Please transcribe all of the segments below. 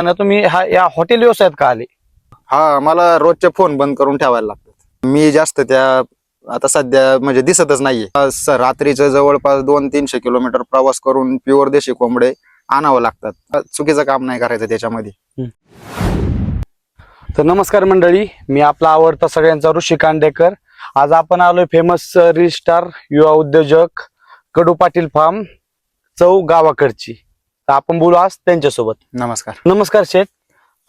आणि तुम्ही या हॉटेल व्यवसायात का आले? हा, मला रोजचे फोन बंद करून ठेवायला लागतात. मी जास्त त्या आता सध्या म्हणजे दिसतच नाहीये. रात्रीचं जवळपास 200-300 किलोमीटर प्रवास करून प्युअर देशी कोंबडे आणावं लागतात. चुकीचं काम नाही करायचं त्याच्यामध्ये. तर नमस्कार मंडळी, मी आपला आवडता सगळ्यांचा ऋषी कांडेकर. आज आपण आलोय फेमस रील स्टार युवा उद्योजक कडू पाटील फार्म चौ गावाकडची. तर आपण बोलू आज त्यांच्यासोबत. नमस्कार. नमस्कार शेठ.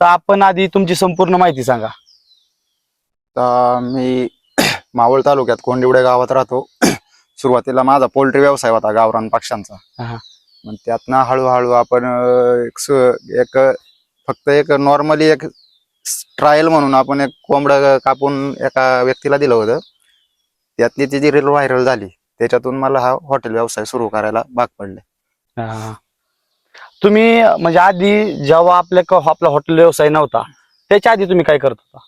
तर आपण आधी तुमची संपूर्ण माहिती सांगा. तर मी मावळ तालुक्यात कोंडिवडे गावात राहतो. सुरुवातीला माझा पोल्ट्री व्यवसाय होता गावरान पक्ष्यांचा. मग त्यातनं हळूहळू आपण फक्त एक नॉर्मली एक ट्रायल म्हणून आपण एक कोंबडं कापून एका व्यक्तीला दिलं होतं. त्यातली ती जी रील व्हायरल झाली, त्याच्यातून मला हा हॉटेल व्यवसाय सुरू करायला भाग पडले. तुम्ही म्हणजे आधी जेव्हा आपला हॉटेल व्यवसाय नव्हता, त्याच्या आधी तुम्ही काय करत होता?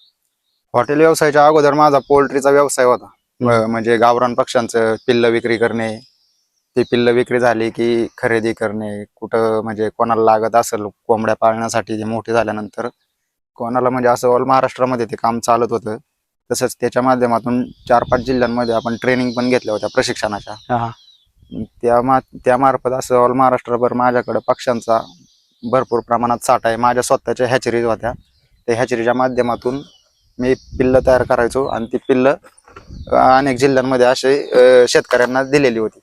हॉटेल व्यवसायाच्या अगोदर माझा पोल्ट्रीचा व्यवसाय होता. म्हणजे गावरान पक्ष्यांचं पिल्ल विक्री करणे, ती पिल्ल विक्री झाली की खरेदी करणे, कुठं म्हणजे कोणाला लागत असेल कोंबड्या पाळण्यासाठी, ते मोठे झाल्यानंतर कोणाला म्हणजे असं ऑल महाराष्ट्रामध्ये ते काम चालत होतं. तसंच त्याच्या माध्यमातून 4-5 जिल्ह्यांमध्ये आपण ट्रेनिंग पण घेतल्या होत्या प्रशिक्षणाच्या. त्यामार्फत असं ऑल महाराष्ट्रभर माझ्याकडे पक्ष्यांचा भरपूर प्रमाणात साठा आहे. माझ्या स्वतःच्या हॅचरीज होत्या. त्या हॅचरीच्या माध्यमातून मी पिल्ल तयार करायचो आणि ती पिल्ल अनेक जिल्ह्यांमध्ये असे शेतकऱ्यांना दिलेली होती.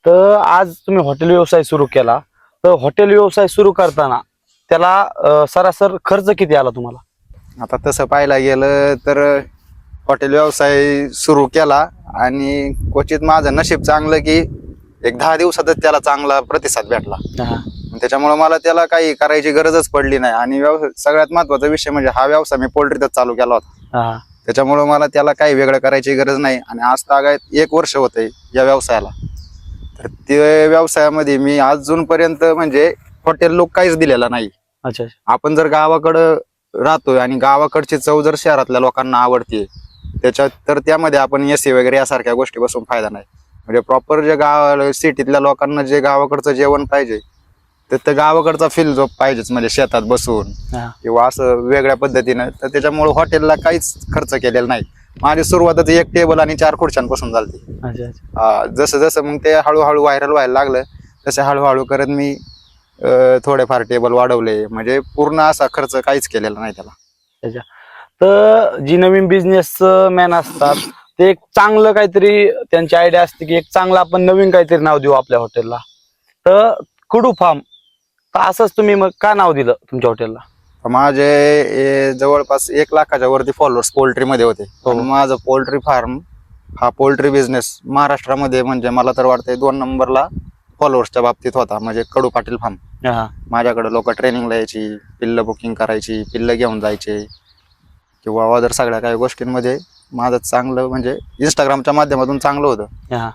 तर आज तुम्ही हॉटेल व्यवसाय सुरू केला, तर हॉटेल व्यवसाय सुरू करताना त्याला सरासर खर्च किती आला तुम्हाला? आता तसं पाहायला गेलं तर हॉटेल व्यवसाय सुरू केला आणि क्वचित माझं नशीब चांगलं की एक 10 दिवसातच त्याला चांगला प्रतिसाद भेटला. त्याच्यामुळे मला त्याला काही करायची गरजच पडली नाही. आणि सगळ्यात महत्वाचा विषय म्हणजे हा व्यवसाय मी पोल्ट्रीतच चालू केला होता. त्याच्यामुळे मला त्याला काही वेगळं करायची गरज नाही. आणि आज तागायत 1 वर्ष होतंय या व्यवसायाला. तर ते व्यवसायामध्ये मी अजूनपर्यंत म्हणजे हॉटेल लोक काहीच दिलेला नाही. अच्छा. आपण जर गावाकडं राहतोय आणि गावाकडची चव जर शहरातल्या लोकांना आवडते त्याच्यात, तर त्यामध्ये आपण एसी वगैरे यासारख्या गोष्टी बसून फायदा नाही. म्हणजे प्रॉपर जे सिटीतल्या लोकांना जे गावाकडचं जेवण पाहिजे, तर ते गावाकडचा फील जो पाहिजेच, म्हणजे शेतात बसून किंवा असं वेगळ्या पद्धतीनं. तर त्याच्यामुळे हॉटेलला काहीच खर्च केलेला नाही. माझी सुरुवातच 1 टेबल आणि 4 खुर्च्यांपासून झाली. जसं जसं मग ते हळूहळू व्हायरल व्हायला लागलं, तसं हळूहळू करत मी थोडेफार टेबल वाढवले. म्हणजे पूर्ण असा खर्च काहीच केलेला नाही त्याला. तर जी नवीन बिझनेस मॅन असतात, ते एक चांगलं काहीतरी त्यांची आयडिया असते की एक चांगलं आपण नवीन काहीतरी नाव देऊ आपल्या हॉटेलला. तर कडू फार्म, तर असंच तुम्ही मग का नाव दिलं तुमच्या हॉटेलला? माझे जवळपास 1 लाखाच्या वरती फॉलोअर्स पोल्ट्रीमध्ये होते. माझं पोल्ट्री फार्म हा पोल्ट्री बिझनेस महाराष्ट्रामध्ये म्हणजे मला तर वाटतंय 2 नंबरला फॉलोअर्सच्या बाबतीत होता. म्हणजे कडू पाटील फार्म. माझ्याकडे लोक ट्रेनिंगला यायची, पिल्ल बुकिंग करायची, पिल्ल घेऊन जायचे किंवा अदर सगळ्या काही गोष्टींमध्ये माझं चांगलं म्हणजे इंस्टाग्रामच्या माध्यमातून चांगलं होतं.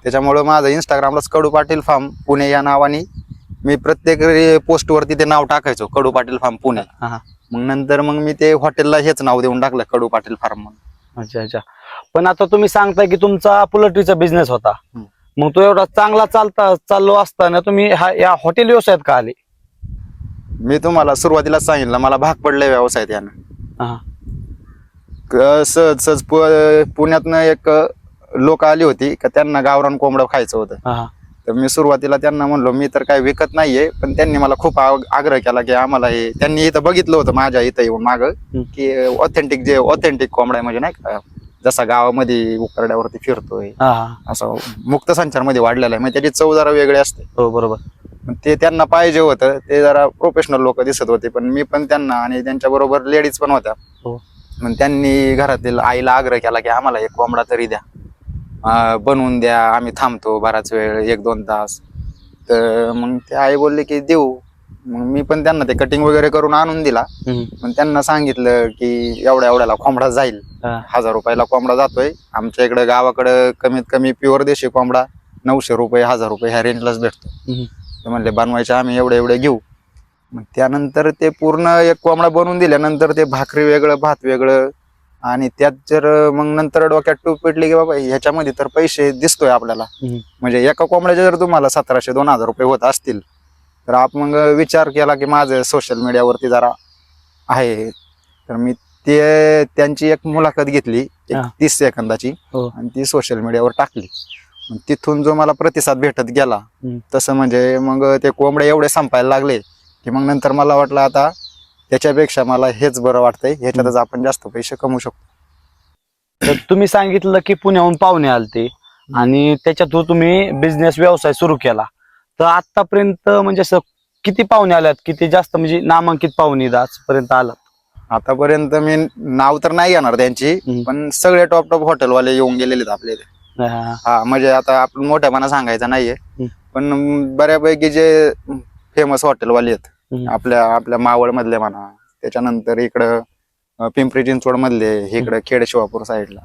त्याच्यामुळं माझं इंस्टाग्रामलाच कडू पाटील फार्म पुणे या नावाने मी प्रत्येक पोस्टवरती ते नाव टाकायचो, कडू पाटील फार्म पुणे. मग नंतर मग मी ते हॉटेलला हेच नाव देऊन टाकलं, कडू पाटील फार्म म्हणून. अच्छा. पण आता तुम्ही सांगताय की तुमचा पोल्ट्रीचा बिझनेस होता, मग तो एवढा चांगला चाललो असताना तुम्ही या हॉटेल व्यवसायात का आले? मी तुम्हाला सुरुवातीलाच सांगितलं, मला भाग पडलाय व्यवसायात यानं. सहज पुण्यातनं एक लोक आली होती का त्यांना गावरान कोंबडं खायचं होतं. तर मी सुरुवातीला त्यांना म्हणलो मी तर काही विकत नाहीये, पण त्यांनी मला खूप आग्रह केला की आम्हाला हे. त्यांनी इथं बघितलं होतं माझ्या इथं येऊन मागं की ऑथेंटिक कोंबडा आहे, म्हणजे नाही का जसा गावामध्ये उकरड्यावरती फिरतोय असं मुक्त संचारमध्ये वाढलेला आहे, म्हणजे त्याची चव जरा वेगळी असते. हो बरोबर. ते त्यांना पाहिजे होतं. ते जरा प्रोफेशनल लोक दिसत होते, पण मी पण त्यांना आणि त्यांच्या बरोबर लेडीज पण होत्या. मग त्यांनी घरातील आईला आग्रह केला की आम्हाला एक कोंबडा तरी द्या, बनवून द्या, आम्ही थांबतो बराच वेळ, 1-2 तास. तर मग ते आई बोलले की देऊ. मग मी पण त्यांना ते कटिंग वगैरे करून आणून दिला. पण त्यांना सांगितलं की एवढ्याला कोंबडा जाईल, 1000 रुपयाला कोंबडा जातोय. आमच्या इकडे गावाकडे कमीत कमी प्युअर देशी कोंबडा 900 रुपये 1000 रुपये ह्या रेंजलाच भेटतो. ते म्हणले बनवायचे आम्ही एवढे घेऊ. मग त्यानंतर ते पूर्ण एक कोंबडा बनवून दिल्यानंतर ते भाकरी वेगळं, भात वेगळं. आणि त्यात जर मग नंतर डोक्यात टूप पेटली की बाबा ह्याच्यामध्ये तर पैसे दिसतोय आपल्याला. म्हणजे एका कोंबड्याचे जर तुम्हाला 1700-2000 रुपये होत असतील, तर आपण मग विचार केला की माझं सोशल मीडियावरती जरा आहे, तर मी त्यांची एक मुलाखत घेतली एक हा. 30 सेकंदाची हो. आणि ती सोशल मीडियावर टाकली. मग तिथून जो मला प्रतिसाद भेटत गेला हम्म. तसं म्हणजे मग ते कोंबडे एवढे संपायला लागले की मग नंतर मला वाटलं आता त्याच्यापेक्षा मला हेच बरं वाटतंय, ह्याच्यातच आपण जास्त पैसे कमवू शकतो. तर तुम्ही सांगितलं की पुण्याहून पाहुणे आलते आणि त्याच्या थ्रू तुम्ही बिझनेस व्यवसाय सुरू केला. तर आतापर्यंत म्हणजे असं किती पाहुणे आल्यात, किती जास्त म्हणजे नामांकित पाहुणे आजपर्यंत आलात? आतापर्यंत मी नाव तर नाही घेणार त्यांची, हम्म. पण सगळे टॉप टॉप हॉटेलवाले येऊन गेलेले आहेत आपले इथे. हा. हा म्हणजे आता आपण मोठ्यापणा सांगायचं नाहीये, पण बऱ्यापैकी जे फेमस हॉटेलवाले आहेत हम्म. आपल्या मावळ मधले म्हणा, त्याच्यानंतर इकडं पिंपरी चिंचवड मधले, इकडं खेड शिवापूर साईडला,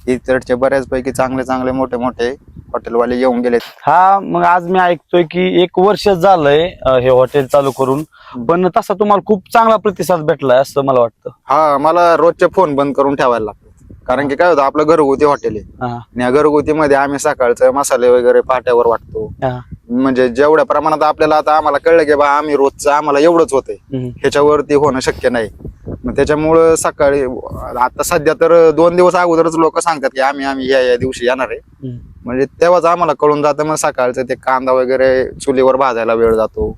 इकडचे बऱ्याचपैकी चांगले चांगले मोठे मोठे हॉटेलवाले येऊन गेलेत. हा, मग आज मी ऐकतोय की 1 वर्ष झालंय हे हॉटेल चालू करून, पण तसा तुम्हाला खूप चांगला प्रतिसाद भेटलाय असं मला वाटतं. हा, मला रोजचे फोन बंद करून ठेवायला लागतात, कारण की काय होतं आपलं घरगुती हॉटेल आहे हा. आणि या घरगुती मध्ये आम्ही सकाळचं मसाले वगैरे पाट्यावर वाटतो. हा. म्हणजे जेवढ्या प्रमाणात आपल्याला आता आम्हाला कळलं की बा आम्ही रोजचं आम्हाला एवढंच होतंय, हम्म. ह्याच्यावरती होणं शक्य नाही. मग त्याच्यामुळं सकाळी आता सध्या तर 2 दिवस अगोदरच लोक सांगतात की आम्ही या दिवशी येणार आहे. हम्म. म्हणजे तेव्हाच आम्हाला कळून जातं. मग सकाळचं ते कांदा वगैरे चुलीवर भाजायला वेळ जातो,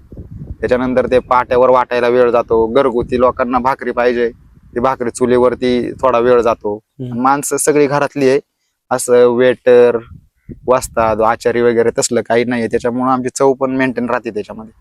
त्याच्यानंतर ते पाट्यावर वाटायला वेळ जातो, घरगुती लोकांना भाकरी पाहिजे ती भाकरी चुलीवरती थोडा वेळ जातो. माणसं सगळी घरातली आहे, असं वेटर वाजतात आचारी वगैरे तसलं काही नाहीये, त्याच्यामुळे आमची चव पण मेंटेन राहते त्याच्यामध्ये.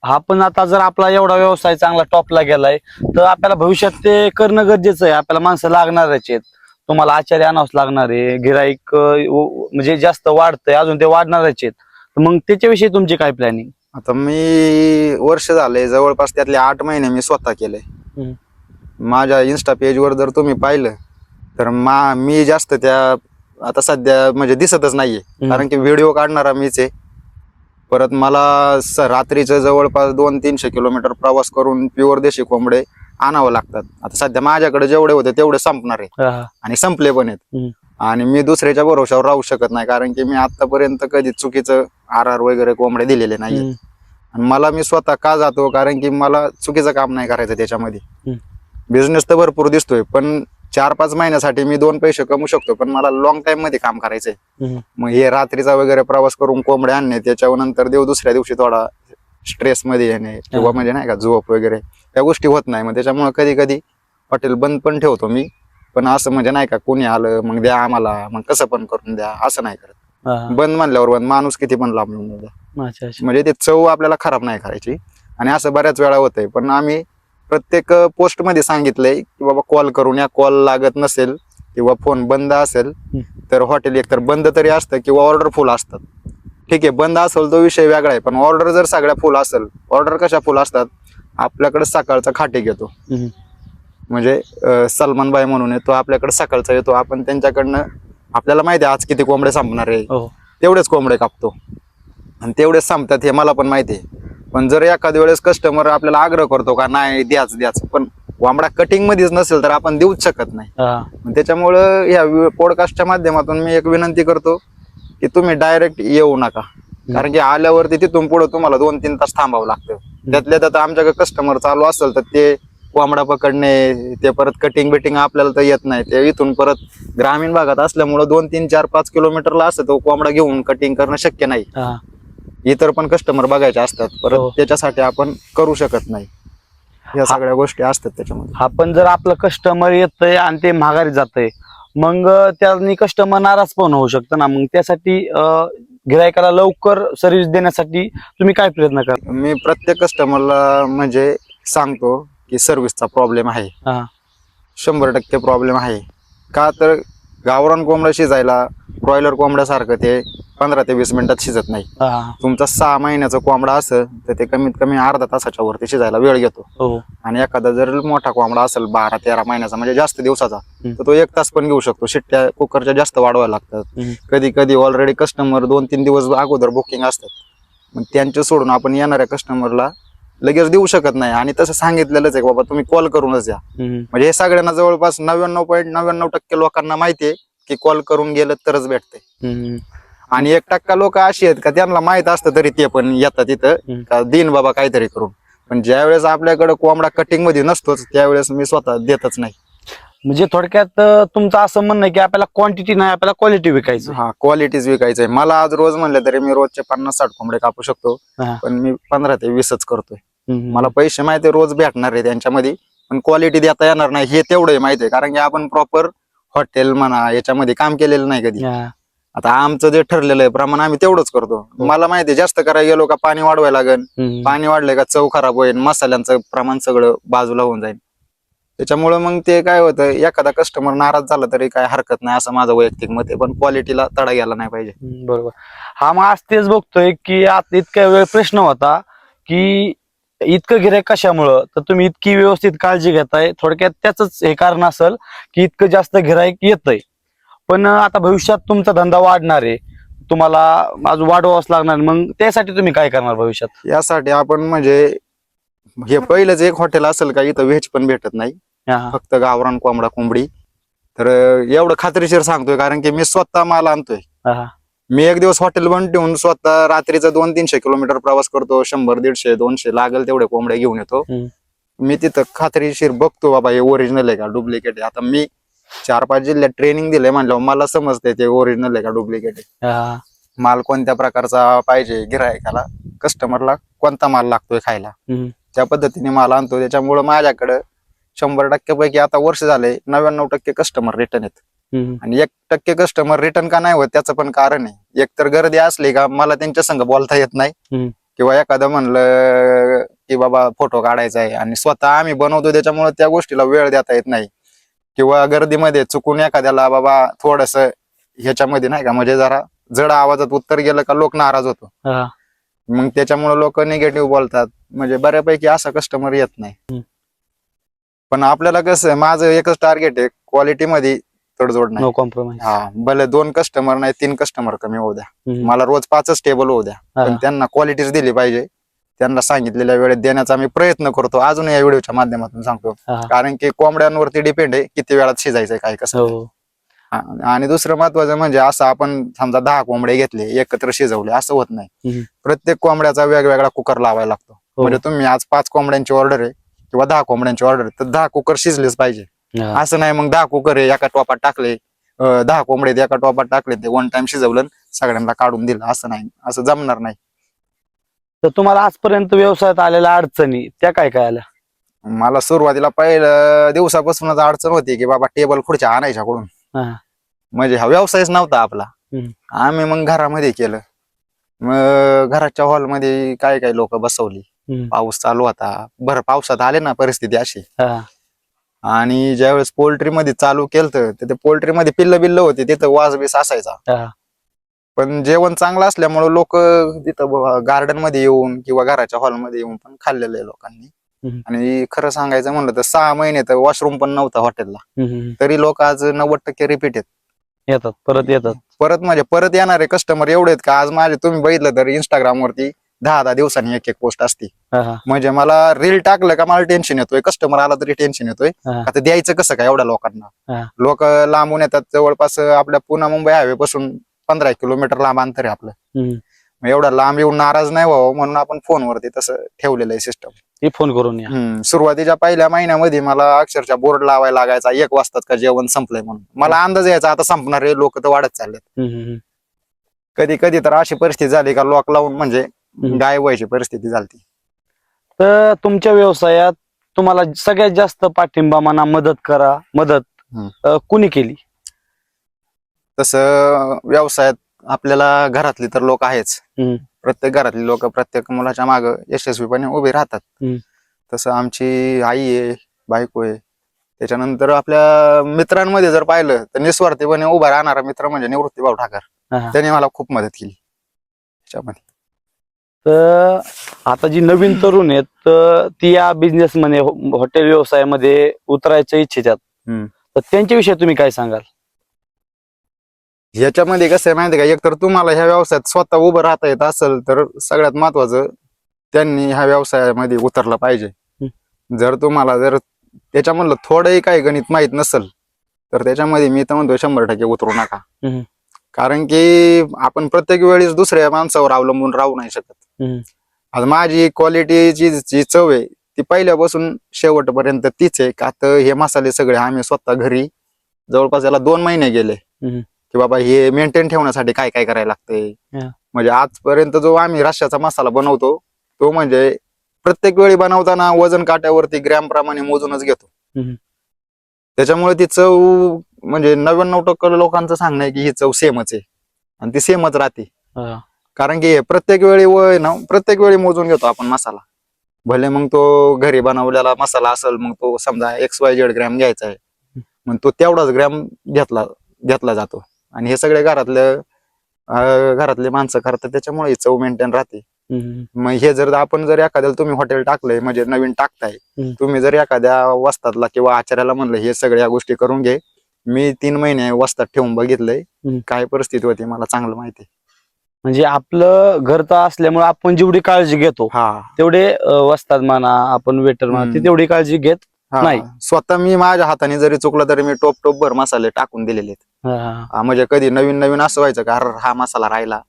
हा, पण आता जर आपला एवढा व्यवसाय चांगला टॉपला गेलाय तर आपल्याला भविष्यात ते करणं गरजेचं आहे. आपल्याला माणसं लागणारच आहेत, तुम्हाला आचार्य आणावंच लागणार आहे, गिराईक म्हणजे जास्त वाढतंय, अजून ते वाढणारच आहेत. मग त्याच्याविषयी तुमची काय प्लॅनिंग? आता मी वर्ष झाले जवळपास, त्यातले 8 महिने मी स्वतः केले. माझ्या इन्स्टा पेजवर जर तुम्ही पाहिलं तर मी जास्त त्या आता सध्या म्हणजे दिसतच नाहीये, कारण की व्हिडिओ काढणारा मीच आहे. परत मला रात्रीचं जवळपास 200-300 किलोमीटर प्रवास करून प्युअर देशी कोंबडे आणावं लागतात. आता सध्या माझ्याकडे जेवढे होते तेवढे संपणार आहे आणि संपले पण आहेत. आणि मी दुसऱ्याच्या भरोशावर राहू शकत नाही, कारण की मी आतापर्यंत कधी चुकीचं आर वगैरे कोंबडे दिलेले नाहीये. आणि मी स्वतः का जातो, कारण की मला चुकीचं काम नाही करायचं त्याच्यामध्ये. बिझनेस तर भरपूर दिसतोय, पण 4-5 महिन्यासाठी मी 2 पैसे कमवू शकतो, पण मला लॉंग टाइम मध्ये काम करायचंय. मग हे रात्रीचा वगैरे प्रवास करून कोंबडे आणणे, त्याच्यानंतर दुसऱ्या दिवशी थोडा स्ट्रेस मध्ये येणे किंवा म्हणजे नाही का झोप वगैरे त्या गोष्टी होत नाही. मग त्याच्यामुळे कधी कधी हॉटेल बंद पण ठेवतो मी, पण असं म्हणजे नाही का कोणी आलं मग द्या आम्हाला, मग कसं पण करून द्या असं नाही करत. बंद म्हणल्यावर बंद, माणूस किती पण लांबून द्या, म्हणजे ते चव आपल्याला खराब नाही करायची. आणि असं बऱ्याच वेळा होतंय, पण आम्ही प्रत्येक पोस्ट मध्ये सांगितलंय की बाबा कॉल करून या, कॉल लागत नसेल किंवा फोन बंद असेल तर हॉटेल एकतर बंद तरी असतं किंवा ऑर्डर फुल असतात. ठीक आहे, बंद असेल तो विषय वेगळा आहे, पण ऑर्डर जर सगळ्या फुल असेल, ऑर्डर कशा फुल असतात, आपल्याकडे सकाळचा खाटे घेतो, म्हणजे सलमान भाई म्हणून येतो आपल्याकडे सकाळचा येतो, आपण त्यांच्याकडनं आपल्याला माहिती आहे आज किती कोंबडे संपणार आहे, तेवढेच कोंबडे कापतो आणि तेवढेच संपतात हे मला पण माहिती आहे. पण जर एखाद्या वेळेस कस्टमर आपल्याला आग्रह करतो का नाही द्याच, पण कोंबडा कटिंग मध्येच नसेल तर आपण देऊच शकत नाही. त्याच्यामुळं या पॉडकास्टच्या माध्यमातून मी एक विनंती करतो की तुम्ही डायरेक्ट येऊ नका, कारण की आल्यावरती तिथून पुढे तुम्हाला 2-3 तास थांबावं लागतं. त्यातल्या त्यात आमच्याकडे कस्टमर चालू असेल तर ते कोंबडा पकडणे, ते परत कटिंग बिटिंग आपल्याला तर येत नाही, ते इथून परत ग्रामीण भागात असल्यामुळं 2-3-4-5 किलोमीटरला असं तो कोंबडा घेऊन कटिंग करणं शक्य नाही. इतर पण कस्टमर बघायचे असतात, परत त्याच्यासाठी आपण करू शकत नाही. या सगळ्या गोष्टी असतात त्याच्यामध्ये. हा, पण जर आपलं कस्टमर येतंय आणि ते माघारी जातंय, मग त्यांनी कस्टमर नाराज पण होऊ शकतं ना. मग त्यासाठी गिरायकाला लवकर सर्व्हिस देण्यासाठी तुम्ही काय प्रयत्न करा? मी प्रत्येक कस्टमरला म्हणजे सांगतो की सर्व्हिसचा प्रॉब्लेम आहे, 100% प्रॉब्लेम आहे. का तर गावरान कोंबडा शिजायला ब्रॉयलर कोंबड्यासारखं ते 15 ते 20 मिनिटात शिजत नाही. तुमचा 6 महिन्याचा कोंबडा असेल तर ते कमीत कमी अर्धा तासाच्या वरती शिजायला वेळ घेतो. आणि एखादा जर मोठा कोंबडा असेल 12-13 महिन्याचा म्हणजे जास्त दिवसाचा, तर तो 1 तास पण घेऊ शकतो. शिट्ट्या कुकरच्या जास्त वाढवायला लागतात. कधी कधी ऑलरेडी कस्टमर 2-3 दिवस अगोदर बुकिंग असतात, मग त्यांचे सोडून आपण येणाऱ्या कस्टमरला लगेच देऊ शकत नाही. आणि तसं सांगितलेलंच आहे बाबा तुम्ही कॉल करूनच या, म्हणजे हे सगळ्यांना जवळपास 99.99% लोकांना माहितीये की कॉल करून गेलं तरच भेटते. आणि 1% लोक अशी आहेत का त्यांना माहित असतं तरी ते पण येतात तिथं का देईन बाबा काहीतरी करून. पण ज्या वेळेस आपल्याकडे कोंबडा कटिंग मध्ये नसतोच त्यावेळेस मी स्वतः देतच नाही. म्हणजे थोडक्यात तुमचं असं म्हणणं आहे की आपल्याला क्वांटिटी नाही, आपल्याला क्वालिटी विकायचं. हा, क्वालिटीज विकायचंय. मला आज रोज म्हणलं तरी मी रोजचे 50-60 कोंबडे कापू शकतो, हा. पण मी 15 ते 20च करतोय. हम्म. मला पैसे माहिती रोज भेटणार आहे त्यांच्यामध्ये, पण क्वालिटी देता येणार नाही हे तेवढं माहिती आहे, कारण की आपण प्रॉपर हॉटेल म्हणा याच्यामध्ये काम केलेलं नाही कधी. हा. आता आमचं जे ठरलेलं आहे प्रमाण आम्ही तेवढंच करतो. मला माहिती आहे जास्त करायला गेलो का पाणी वाढवायला लागेल, पाणी वाढलंय का चव खराब होईल, मसाल्यांचं प्रमाण सगळं बाजूला होऊन जाईल. त्याच्यामुळे मग ते काय होतं, एखादा कस्टमर नाराज झाला तरी काय हरकत नाही असं माझं वैयक्तिक मत आहे, पण क्वालिटीला तडा गेला नाही पाहिजे. बरोबर. हा, मग आज तेच बघतोय की आता इतक्या वेळ प्रश्न होता की इतकं गिऱ्हाईक कशामुळं, तर तुम्ही इतकी व्यवस्थित काळजी घेताय. थोडक्यात त्याच हे कारण असेल की इतकं जास्त गिऱ्हाईक येतंय. पण आता भविष्यात तुमचा धंदा वाढणार आहे, तुम्हाला अजून वाढवावंच लागणार. मग त्यासाठी तुम्ही काय करणार भविष्यात? यासाठी आपण म्हणजे हे पहिलंच एक हॉटेल असेल का इथं व्हेज पण भेटत नाही, हा. फक्त गावरान कोंबडा कोंबडी. तर एवढं खात्रीशीर सांगतोय कारण की मी स्वतः माल आणतोय. हा. मी एक दिवस हॉटेल बंद ठेवून स्वतः रात्रीचा 200-300 किलोमीटर प्रवास करतो, 100-150-200 लागेल तेवढे कोंबड्या घेऊन येतो. मी तिथं खात्रीशीर बघतो बाबा हे ओरिजिनल आहे का डुप्लिकेट आहे. आता मी 4-5 जिल्ह्यात ट्रेनिंग दिलंय म्हणल्यावर मला समजतंय ते ओरिजिनल आहे का डुप्लिकेट आहे. हा. माल कोणत्या प्रकारचा पाहिजे गिरायकाला, कस्टमरला कोणता माल लागतोय खायला, त्या पद्धतीने माल आणतो. त्याच्यामुळे माझ्याकडे 100% पैकी आता वर्ष झाले 99% कस्टमर रिटर्न आहेत. आणि 1% कस्टमर रिटर्न का नाही होत त्याचं पण कारण आहे. एक तर गर्दी असली का मला त्यांच्या संग बोलता येत नाही, किंवा एखादं म्हणलं की बाबा फोटो काढायचा आहे आणि स्वतः आम्ही बनवतो त्याच्यामुळे त्या गोष्टीला वेळ देता येत नाही, किंवा गर्दीमध्ये चुकून एखाद्याला बाबा थोडस ह्याच्यामध्ये नाही का म्हणजे जरा जड आवाजात उत्तर गेलं का लोक नाराज होतो. मग त्याच्यामुळे लोक निगेटिव्ह बोलतात, म्हणजे बऱ्यापैकी असा कस्टमर येत नाही. पण आपल्याला कसं माझं एकच टार्गेट आहे, क्वालिटी मध्ये तडजोड नाही. No compromise. हा, भले 2 कस्टमर नाही 3 कस्टमर कमी होऊ द्या, मला रोज 5च टेबल होऊ द्या, पण त्यांना क्वालिटीच दिली पाहिजे. त्यांना सांगितलेल्या वेळेत देण्याचा मी प्रयत्न करतो, अजून या व्हिडिओच्या माध्यमातून सांगतो. कारण की कोंबड्यांवरती डिपेंड आहे किती वेळात शिजायचंय काय कसं. आणि दुसरं महत्वाचं म्हणजे असं आपण समजा 10 कोंबडे घेतले एकत्र शिजवले असं होत नाही. प्रत्येक कोंबड्याचा वेगवेगळा कुकर लावायला लागतो. म्हणजे तुम्ही आज 5 कोंबड्यांची ऑर्डर आहे किंवा 10 कोंबड्यांची ऑर्डर आहे, तर 10 कुकर शिजलेच पाहिजे. असं नाही मग 10 कुकर आहे एका टोपात टाकले, 10 कोंबडे एका टोपात टाकले, ते वन टाइम शिजवलं सगळ्यांना काढून दिलं, असं नाही, असं जमणार नाही. तर तुम्हाला आजपर्यंत व्यवसायात आलेल्या अडचणी त्या काय काय आल्या? मला सुरुवातीला पहिल्या दिवसापासूनच अडचण होती की बाबा टेबल खुर्च्या आणायच्या कुठून, म्हणजे हा व्यवसायच नव्हता आपला. आम्ही मग घरामध्ये केलं, मग घराच्या हॉलमध्ये काय काय लोक बसवली. पाऊस चालू होता, भर पावसात आले ना परिस्थिती अशी. आणि ज्यावेळेस पोल्ट्री मध्ये चालू केलं तर ते पोल्ट्री मध्ये पिल्ल बिल्ल होते, तिथं वास बीस असायचा. पण जेवण चांगलं असल्यामुळे लोक तिथं गार्डन मध्ये येऊन किंवा घराच्या हॉलमध्ये येऊन पण खाल्लेलं आहे लोकांनी. आणि खरं सांगायचं म्हणलं तर 6 महिने तर वॉशरूम पण नव्हतं हॉटेलला, तरी लोक आज 90% रिपीट येतात, परत येतात. परत म्हणजे परत येणारे कस्टमर एवढे आहेत का आज माझे तुम्ही बघितलं तर इंस्टाग्राम वरती 10-10 दिवसांनी एक पोस्ट असते. म्हणजे मला रील टाकलं का मला टेन्शन येतोय, कस्टमर आला तरी टेन्शन येतोय, आता द्यायचं कसं काय एवढ्या लोकांना. लोक लांबून येतात, जवळपास आपल्या पुणे मुंबई हायवे पासून 15 किलोमीटर लांब अंतर आहे आपलं. एवढा लांब येऊन नाराज नाही व्हावं म्हणून आपण फोनवरती तसं ठेवलेलं आहे सिस्टम. फोन करून या. सुरुवातीच्या पहिल्या महिन्यामध्ये मला अक्षरशः बोर्ड लावायला लागायचा 1 वाजतात का जेवण संपलंय म्हणून. मला अंदाज यायचा आता संपणार आहे, लोक तर वाढत चाललेत. कधी कधी तर अशी परिस्थिती झाली का लॉक लावून म्हणजे गायब व्हायची परिस्थिती झाली. तर तुमच्या व्यवसायात तुम्हाला सगळ्यात जास्त पाठिंबा म्हणा, मदत कुणी केली? तसं व्यवसायात आपल्याला घरातली तर लोक आहेच, प्रत्येक घरातली लोक प्रत्येक मुलाच्या मागे यशस्वीपणे उभे राहतात. तसं आमची आई आहे, बायको आहे. त्याच्यानंतर आपल्या मित्रांमध्ये जर पाहिलं तर निस्वार्थीपणे उभा राहणारा मित्र म्हणजे निवृत्तीभाऊ ठाकर, त्यांनी मला खूप मदत केली त्याच्यामध्ये. तर आता जी नवीन तरुण आहेत तर ती या बिझनेस मध्ये हॉटेल व्यवसायामध्ये उतरायच्या इच्छितात, तर त्यांच्याविषयी तुम्ही काय सांगाल? याच्यामध्ये कसं आहे माहिती का, एकतर तुम्हाला ह्या व्यवसायात स्वतः उभं राहता येत असेल तर सगळ्यात महत्वाचं त्यांनी ह्या व्यवसायामध्ये उतरलं पाहिजे. जर तुम्हाला जर त्याच्यामधलं थोडंही काही गणित माहित नसेल तर त्याच्यामध्ये मी तर म्हणतो 100% उतरू नका. कारण की आपण प्रत्येक वेळेस दुसऱ्या माणसावर अवलंबून राहू नाही शकत. हम्म. आता माझी क्वालिटीची जी चव आहे ती पहिल्यापासून शेवटपर्यंत तीच आहे. का तर हे मसाले सगळे आम्ही स्वतः घरी जवळपास याला 2 महिने गेले हम्म. की बाबा हे मेंटेन ठेवण्यासाठी काय काय करायला लागतंय. हा. म्हणजे आजपर्यंत जो आम्ही रश्श्याचा मसाला बनवतो तो म्हणजे प्रत्येक वेळी बनवताना वजन काट्यावरती ग्रॅम प्रमाणे मोजूनच घेतो. हम्म. त्याच्यामुळे ती चव म्हणजे 99% लोकांचं सांगणं आहे की ही चव सेमच आहे आणि ती सेमच राहते. हा. कारण की हे प्रत्येक वेळी प्रत्येक वेळी मोजून घेतो आपण मसाला. भले मग तो घरी बनवलेला मसाला असेल, मग तो समजा XYZ ग्रॅम घ्यायचा आहे, मग तो तेवढाच ग्रॅम घेतला जातो. आणि हे सगळे घरातले माणसं करतात, त्याच्यामुळे ही चव मेंटेन राहते. हम्म. मग हे जर आपण जर एखाद्याला तुम्ही हॉटेल टाकलंय म्हणजे नवीन टाकताय, हम्म. तुम्ही जर एखाद्या वस्तादला किंवा आचार्याला म्हणलं हे सगळ्या गोष्टी करून घे, मी 3 महिने वस्तात ठेवून बघितलंय काय परिस्थिती होती मला चांगलं माहिती. म्हणजे आपलं घरचं असल्यामुळे आपण जेवढी काळजी घेतो हा तेवढे वस्ताद म्हणा, आपण वेटर म्हणा, ते तेवढी काळजी घेत नाही. स्वतः मी माझ्या हाताने जरी चुकलं तरी मी टोप भर मसाले टाकून दिलेले आहेत. हा. म्हणजे कधी नवीन नवीन असं व्हायचं का अरे हा मसाला राहिला,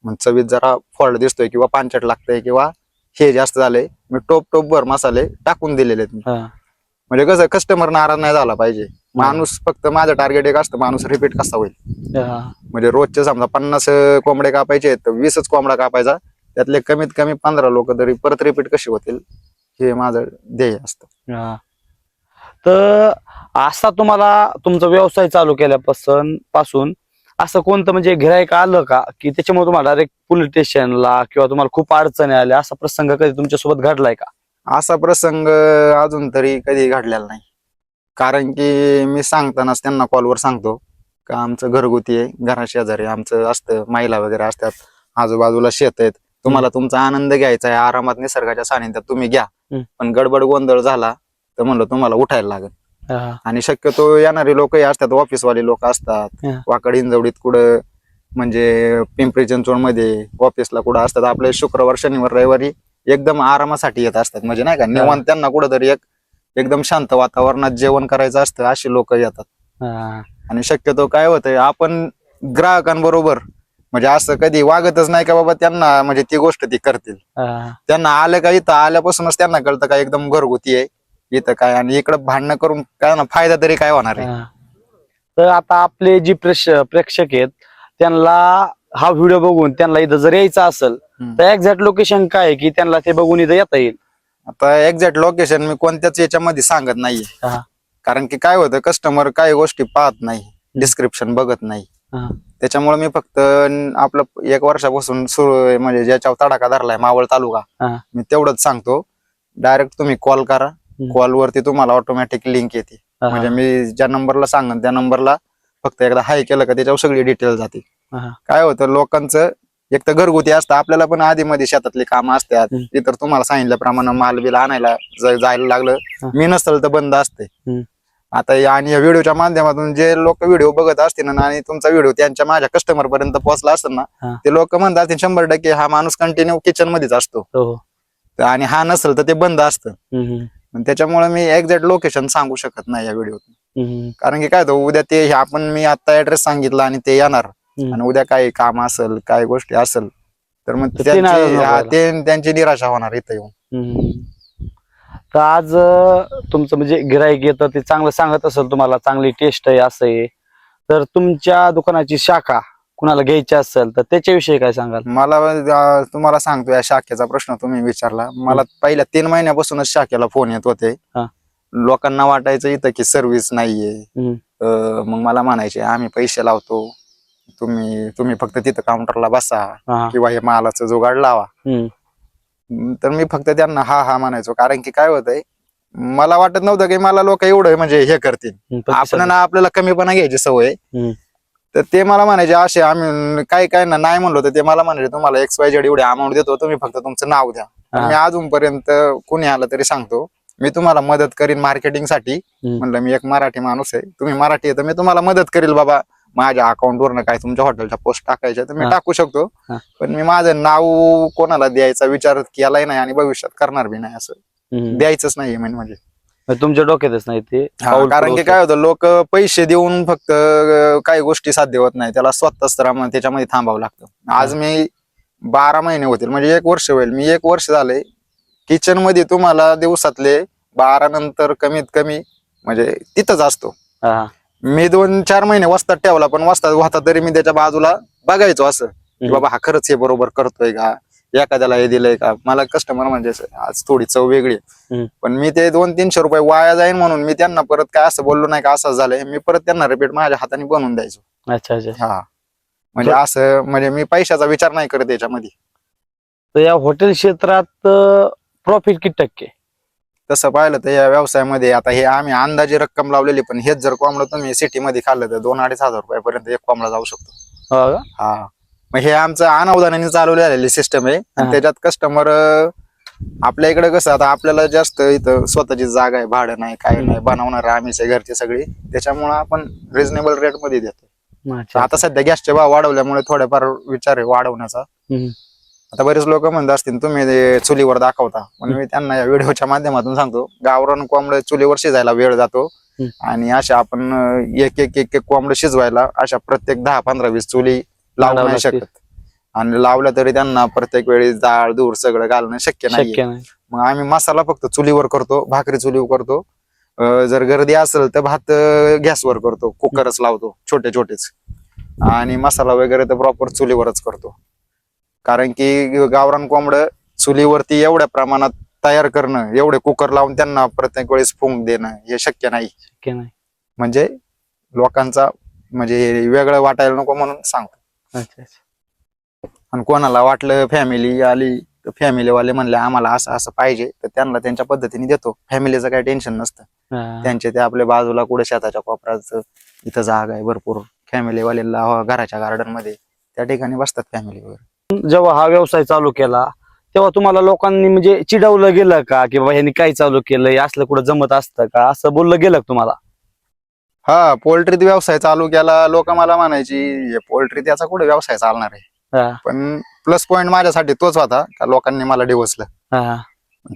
मग चवीत जरा फॉल्ट दिसतोय किंवा पांचट लागतंय किंवा हे जास्त झालंय, मी टोप भर मसाले टाकून दिलेले आहेत. हा. म्हणजे कसं कस्टमर नाराज नाही झाला पाहिजे. माणूस फक्त माझं टार्गेट एक असतं, माणूस रिपीट कसा होईल. हा. म्हणजे रोजचे समजा 50 कोंबडे कापायचे तर 20च कोंबडा कापायचा, त्यातले कमीत कमी 15 लोक तरी परत रिपीट कशी होतील हे माझं ध्येय असतं. हा. तर असा तुम्हाला तुमचा व्यवसाय चालू केल्यापासून असं कोणतं म्हणजे गिऱ्हाईक आलं का की त्याच्यामुळे तुम्हाला डायरेक्ट पोलीस स्टेशनला किंवा तुम्हाला खूप अडचणी आल्या, असा प्रसंग कधी तुमच्यासोबत घडलाय का? असा प्रसंग अजून तरी कधी घडलेला नाही. कारण की मी सांगतानाच त्यांना कॉलवर सांगतो का आमचं घरगुती आहे, घराशेजारी आमचं असतं, महिला वगैरे असतात, आजूबाजूला शेत आहेत, तुम्हाला तुमचा आनंद घ्यायचा आहे, आरामात निसर्गाच्या सानिध्यात तुम्ही घ्या, पण गडबड गोंधळ झाला तर म्हणलं तुम्हाला उठायला लागेल. आणि शक्यतो येणारे लोकही असतात, ऑफिसवाले लोक असतात, वाकड इंजवडीत कुठं म्हणजे पिंपरी चिंचवड मध्ये ऑफिसला कुठं असतात, आपले शुक्रवार शनिवार रविवारी एकदम आरामासाठी येत असतात. म्हणजे नाही का निवांत त्यांना कुठंतरी एकदम शांत वातावरणात जेवण करायचं असतं, अशी लोक येतात. आणि शक्यतो काय होतंय आपण ग्राहकांबरोबर म्हणजे असं कधी वागतच नाही का बाबा त्यांना म्हणजे ती गोष्ट ती करतील. त्यांना आलं का इथं आल्यापासूनच त्यांना कळतं का एकदम घरगुती आहे इथं काय, आणि इकडं भांडणं करून काय ना फायदा तरी काय होणार आहे. तर आता आपले जे प्रेक्षक आहेत त्यांना हा व्हिडिओ बघून त्यांना इथं जर यायचं असेल तर एक्झॅक्ट लोकेशन काय आहे की त्यांना ते बघून इथं येता येईल? आता एक्झॅक्ट लोकेशन मी कोणत्याच याच्यामध्ये सांगत नाहीये, कारण की काय होतं कस्टमर काही गोष्टी पाहत नाही, डिस्क्रिप्शन बघत नाही. त्याच्यामुळे मी फक्त आपलं 1 वर्षापासून सुरू म्हणजे ज्याच्यावर तडाखा धरलाय मावळ तालुका, मी तेवढंच सांगतो. डायरेक्ट तुम्ही कॉल करा, कॉलवरती तुम्हाला ऑटोमॅटिक लिंक येते. म्हणजे मी ज्या नंबरला सांगेन त्या नंबरला फक्त एकदा हाय केलं का त्याच्यावर सगळी डिटेल जाते. काय होतं लोकांचं एक तर घरगुती असतं, आपल्याला पण आधी मध्ये शेतातली कामं असतात, इतर तुम्हाला सांगितल्याप्रमाणे माल बिल आणायला जायला लागलं मी नसेल तर बंद असते. आता आणि या व्हिडिओच्या माध्यमातून जे लोक व्हिडिओ बघत असतील ना आणि तुमचा व्हिडिओ त्यांच्या माझ्या कस्टमर पर्यंत पोहोचला असेल ना, ते लोक म्हणतात 100% हा माणूस कंटिन्यू किचन मध्येच असतो, आणि हा नसेल तर ते बंद असतं. त्याच्यामुळे मी एक्झॅक्ट लोकेशन सांगू शकत नाही या व्हिडिओत. कारण की काय होतं उद्या ते आपण मी आता ऍड्रेस सांगितला आणि ते येणार, आणि उद्या काही काम असेल काय गोष्टी असेल तर मग त्यांची निराशा होणार इथं येऊन. तर आज तुमचं म्हणजे गिऱ्हाईक येतं ते चांगलं सांगत असेल तुम्हाला, चांगली टेस्ट आहे असं आहे, तर तुमच्या दुकानाची शाखा कुणाला घ्यायची असेल तर त्याच्याविषयी काय सांगाल? मला तुम्हाला सांगतो, या शाखेचा प्रश्न तुम्ही विचारला, मला पहिल्या 3 महिन्यापासूनच शाखेला फोन येत होते. लोकांना वाटायचं इथं की सर्व्हिस नाहीये, मग मला म्हणायचे आम्ही पैसे लावतो, तुम्ही फक्त तिथं काउंटरला बसा किंवा हे मालाचं जुगाड लावा. तर मी फक्त त्यांना हा म्हणायचो, कारण की काय होतंय मला वाटत नव्हतं की मला लोक एवढं म्हणजे हे करतील, आपल्याला कमीपणा घ्यायची सवय. तर ते मला म्हणायचे असे आम्ही काय ना नाही म्हणलो तर ते मला म्हणायचे तुम्हाला XYZ एवढी अमाऊंट देतो, तुम्ही फक्त तुमचं नाव द्या. मी अजूनपर्यंत कुणी आलं तरी सांगतो मी तुम्हाला मदत करीन मार्केटिंगसाठी. म्हणलं मी एक मराठी माणूस आहे, तुम्ही मराठी आहे तर मी तुम्हाला मदत करेल बाबा, माझ्या अकाउंटवरनं काय तुमच्या हॉटेलच्या पोस्ट टाकायच्या तर मी टाकू शकतो, पण मी माझं नाव कोणाला द्यायचा विचार केलाय नाही आणि भविष्यात करणार बी नाही, असं द्यायचंच नाहीये म्हणजे. तुमच्या डोक्यातच नाही ते हा, पाऊल कारण की पुढं काय होतं, लोक पैसे देऊन फक्त काही गोष्टी साध्य होत नाही, त्याला स्वतःच तर त्याच्यामध्ये थांबावं लागतं. आज मी 12 महिने होतील, म्हणजे 1 वर्ष होईल, मी 1 वर्ष झाले किचन मध्ये तुम्हाला दिवसातले 12 नंतर कमीत कमी म्हणजे तिथंच असतो. हा. मी 2-4 महिने वस्तात ठेवला, पण वस्तात होता तरी मी त्याच्या बाजूला बघायचो असं की हम्म. बाबा हा खरंच हे बरोबर करतोय का, एखाद्याला हे दिलंय का. मला कस्टमर म्हणजे आज थोडी चव वेगळी आहे. हम्म. पण मी ते 200-300 रुपये वाया जाईन म्हणून मी त्यांना परत काय असं बोललो नाही का असं झालंय, मी परत त्यांना रिपीट माझ्या हाताने बनवून द्यायचो. अच्छा अच्छा. हा, म्हणजे असं म्हणजे मी पैशाचा विचार नाही करत याच्यामध्ये. तर या हॉटेल क्षेत्रात प्रॉफिट किती टक्के? तसं पाहिलं तर या व्यवसायामध्ये आता हे आम्ही अंदाजे रक्कम लावलेली, पण हेच जर कोंबडं तुम्ही सिटीमध्ये खाल्लं तर 2-2.5 हजार रुपयापर्यंत एक कोंबडा जाऊ शकतो. हो का? हा, मग हे आमचं अनावधानाने चालवलेली सिस्टम आहे. आणि हा. त्याच्यात कस्टमर आपल्या इकडे कसं, आता आपल्याला जास्त इथं स्वतःची जागा आहे, भाडं नाही, काय नाही, बनवणार आम्हीच आहे घरचे सगळी, त्याच्यामुळे आपण रिझनेबल रेट मध्ये देतो. अच्छा. आता सध्या गॅसचे भाव वाढवल्यामुळे थोडेफार विचार आहे वाढवण्याचा. हम्म. आता बरेच लोक म्हणत असतील तुम्ही ते चुलीवर दाखवता, पण मी त्यांना या व्हिडिओच्या माध्यमातून सांगतो, गावरान कोंबडं चुलीवर शिजायला वेळ जातो. आणि अशा आपण एक एक एक एक कोंबडं शिजवायला अशा प्रत्येक 10-15-20 चुली लावू लावावं नाही लागते. शकत. आणि लावल्या तरी त्यांना प्रत्येक वेळी डाळ दूर सगळं घालणं शक्य नाही. शक्य नाही. मग आम्ही मसाला फक्त चुलीवर करतो, भाकरी चुलीवर करतो. जर गर्दी असेल तर भात गॅसवर करतो, कुकरच लावतो छोटे छोटेच. आणि मसाला वगैरे तर प्रॉपर चुलीवरच करतो. कारण की गावरान कोंबडं चुलीवरती एवढ्या प्रमाणात तयार करणं, एवढे कुकर लावून त्यांना प्रत्येक वेळेस फुंक देणं हे शक्य नाही. शक्य नाही. म्हणजे लोकांचा म्हणजे वेगळं वाटायला नको म्हणून सांगतो. अच्छा अच्छा. आणि कोणाला वाटलं फॅमिली आली तर फॅमिलीवाले म्हणले आम्हाला असं असं पाहिजे, तर त्यांना त्यांच्या पद्धतीने देतो. फॅमिलीचं काही टेन्शन नसतं. हा. त्यांचे ते आपल्या बाजूला कुठे शेताच्या कोपऱ्यात इथं जागा आहे भरपूर, फॅमिलीवाल्याला घराच्या गार्डन मध्ये त्या ठिकाणी बसतात फॅमिली वगैरे. जेव्हा हा व्यवसाय चालू केला तेव्हा तुम्हाला लोकांनी म्हणजे चिडवलं गेलं का की बाबा ह्यांनी काय चालू केलंय, असलं कुठं जमत असतं का, असं बोललं गेलं का तुम्हाला? हा, पोल्ट्रीत व्यवसाय चालू केला, लोक मला म्हणायची पोल्ट्री त्याचा कुठे व्यवसाय चालणार आहे. हा. पण प्लस पॉइंट माझ्यासाठी तोच होता का लोकांनी मला डिवचलं. हा.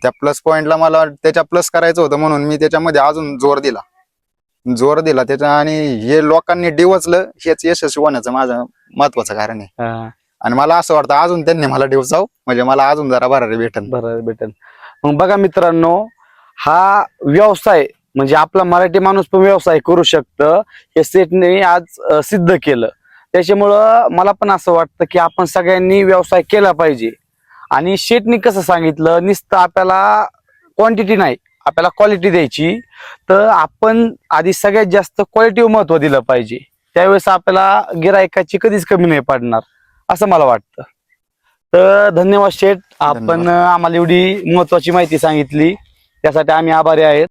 त्या प्लस पॉइंटला मला त्याच्या प्लस करायचं होतं, म्हणून मी त्याच्यामध्ये अजून जोर दिला त्याच्या. आणि हे लोकांनी डिवचलं हेच यशस्वी होण्याचं माझं महत्वाचं कारण आहे. हा. आणि मला असं वाटतं अजून त्यांनी मला डिवचाव, म्हणजे मला अजून जरा भरारी भेटन. बरं भेटेल. मग बघा मित्रांनो, हा व्यवसाय म्हणजे आपला मराठी माणूस पण व्यवसाय करू शकतं हे सेठने आज सिद्ध केलं. त्याच्यामुळं मला पण असं वाटतं की आपण सगळ्यांनी व्यवसाय केला पाहिजे. आणि शेठनी कसं सांगितलं, नुसतं आपल्याला क्वांटिटी नाही, आपल्याला क्वालिटी द्यायची, तर आपण आधी सगळ्यात जास्त क्वालिटीवर महत्व दिलं पाहिजे. त्यावेळेस आपल्याला गिरायकाची कधीच कमी नाही पडणार असं मला वाटतं. तर धन्यवाद शेठ, आपण आम्हाला एवढी महत्वाची माहिती सांगितली त्यासाठी आम्ही आभारी आहेत.